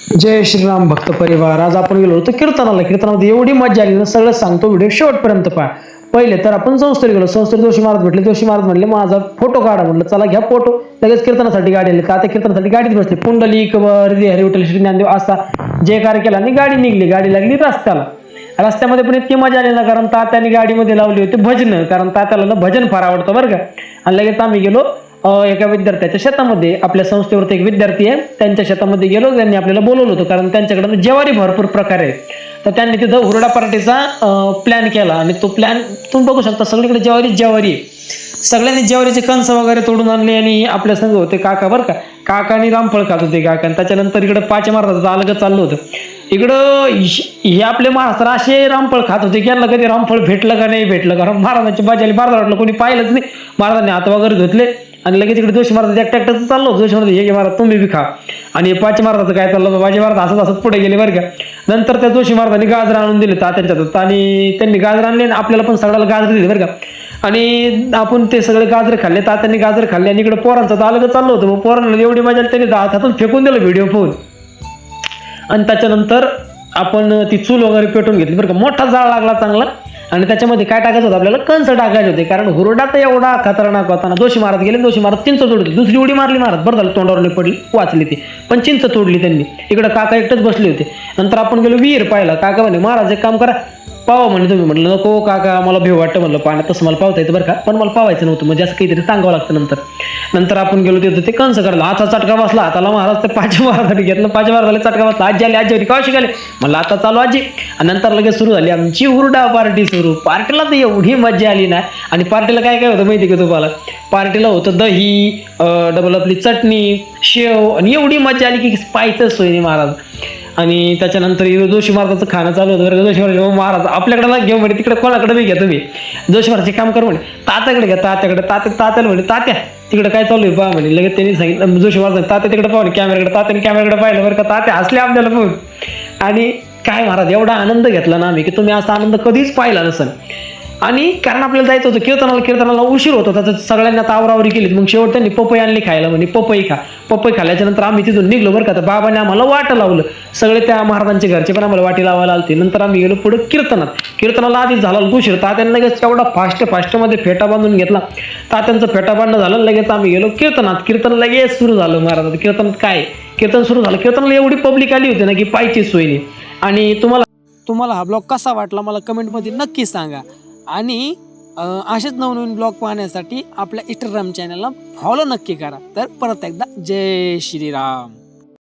जय श्रीराम भक्त परिवार. आज आपण गेलो होतो कीर्तनाला. कीर्तनामध्ये एवढी मजा आली ना, सगळं सांगतो, व्हिडिओ शेवटपर्यंत पहा. पहिले तर आपण संस्थेला गेलो. संस्थेत जोशी महाराज भेटले. जोशी महाराज म्हणले माझा फोटो काढा. म्हणलं चला घ्या फोटो. लगेच कीर्तनासाठी गाडी आली. का त्या कीर्तनासाठी गाडीत बसली. पुंडलिक हरी हरी विठ्ठल श्री ज्ञानदेव असा जे कार्य केला आणि गाडी निघली. गाडी लागली रस्त्याला. रस्त्यामध्ये पण इतकी मजा आली ना, कारण तात्याने गाडीमध्ये लावली होती भजन. कारण तात्याला ना भजन फार आवडतं बरं का. आणि लगेच आम्ही गेलो एका विद्यार्थ्याच्या शेतामध्ये. आपल्या संस्थेवरती एक विद्यार्थी आहे, त्यांच्या शेतामध्ये गेलो. त्यांनी आपल्याला बोलवलं होतं, कारण त्यांच्याकडे ज्वारी भरपूर प्रकार आहे. तर त्यांनी तिथं हुरडा पार्टीचा प्लॅन केला. आणि तो प्लॅन तुम्ही बघू शकता, सगळीकडे ज्वारी आहे. सगळ्यांनी ज्वारीचे कणस वगैरे तोडून आणले. आणि आपल्या संघ होते काका बरं का. काकानी रामफळ खात होते काका. त्याच्यानंतर इकडे पाच महाराजाचं अलग चाललं होतं. इकडं हे आपले महाराष्ट्र असे रामफळ खात होते की यांना कधी रामफळ भेटलं का नाही भेटलं. कारण महाराजांची बाजाली बाजार वाटलं, कोणी पाहिलंच नाही. महाराजांनी हात वगैरे धुतले आणि लगेच इकडे जोशी महाराज एकट्याचं चाललो होतं. जोशी महाराज हे महाराज तुम्ही बी खा. आणि पाच महाराजाचं काय चाललं, बाजी महाराज हसत पुढे गेले बरं का. नंतर त्या जोशी महाराजांनी गाजर आणून दिले तात्यांच्या हातात. आणि त्यांनी गाजर आणले आणि आपल्याला पण सगळ्याला गाजर दिले बरं का. आणि आपण ते सगळे गाजर खाल्ले. तात्यांनी गाजर खाल्ले. आणि इकडे पोरांचं तर अलग चाललं होतं. मग पोरांना एवढी मजा त्यांनी हातातून फेकून दिलं व्हिडिओ फोन. आणि त्याच्यानंतर आपण ती चूल वगैरे पेटून घेतली बरं का. मोठा जाळ लागला चांगला. आणि त्याच्यामध्ये काय टाकायचं होतं, आपल्याला कंस टाकायचे होते. कारण हुरडा तर एवढा खतरनाक होता ना. जोशी महाराज गेले. जोशी महाराज चिंच तोडली. दुसरी उडी मारली महाराज, बरं झालं तोंडावर पडली, वाचली ती. पण चिंच तोडली त्यांनी. इकडे काका एकटेच बसले होते. नंतर आपण गेलो विहीर पाहिला. काका म्हणे महाराज एक काम करा, पावा म्हणे तुम्ही. म्हटलं नको काका, मला भेव वाटतं म्हणलं पाण्यात. तसं मला पावता येतं बरं का, पण मला पावायचं नव्हतं. म्हणजे असं काहीतरी सांगावं लागतं. नंतर आपण गेलो तिथं ते कंस काढला. हाता चटका बसला हाताला. महाराज ते पाच महाराजांनी घेतलं. पाच महाराजांनी चटका बसला. आजी आली. आजी का शिकाले म्हणलं आता चालू आजी. आणि नंतर लगेच सुरू झाली आमची हुरडा पार्टी सुरू. पार्टीला तर एवढी मजा आली ना. आणि पार्टीला काय काय होतं माहिती का तुम्हाला. पार्टीला होतं दही, डबल आपली चटणी, शेव. आणि एवढी मजा आली की पाहायचं सोय नाही महाराज. आणि त्याच्यानंतर जोशी महाराजाचं खाणं चालू होतं बरं. जोशी महाराज आपल्याकडे घेऊ म्हणे, तिकडे कोणाकडे बी घ्या तुम्ही. जोशी महाराजचे काम करू म्हणे, तात्याकडे घ्या. तात्याला म्हणे तात्या तिकडे काय चालू आहे पहा म्हणे. लगेच त्यांनी सांगितलं जोशी महाराज तात्या तिकडे पाहून कॅमेराकडे. तात्याने कॅमेराकडे पाहिलं बरं का. तात्या हसले आपल्याला पाहून. आणि काय महाराज एवढा आनंद घेतला ना आम्ही की तुम्ही असा आनंद कधीच पाहिला नसेल. आणि कारण आपल्याला जायचं होतं कीर्तनाला उशीर होत होता. तर सगळ्यांना तावरावरी केली. मग शेवट त्यांनी पपई आणली खायला. म्हणे पपई खा. पपई खाल्ल्याच्या नंतर आम्ही तिथून निघलो बरं का. तर बाबाने आम्हाला वाट लावलं. सगळे त्या महाराजांचे घरचे पण आम्हाला वाटी लावायला आलते. नंतर आम्ही गेलो पुढे कीर्तनाला आधीच झाला उशीर. तात्यांना लगेच एवढा फास्टमध्ये फेटा बांधून घेतला. तात्यांचं फेटा बांधणं झालं. लगेच आम्ही गेलो कीर्तन लगेच सुरू झालं महाराज. कीर्तन सुरू झालं. कीर्तनाला एवढी पब्लिक आली होती ना की पायची सोय नाही. आणि तुम्हाला हा ब्लॉग कसा वाटला मला कमेंटमध्ये नक्की सांगा. आणि असेच नवनवीन ब्लॉग पाहण्यासाठी आपल्या इंस्टाग्राम चॅनलला फॉलो नक्की करा. तर परत एकदा जय श्रीराम.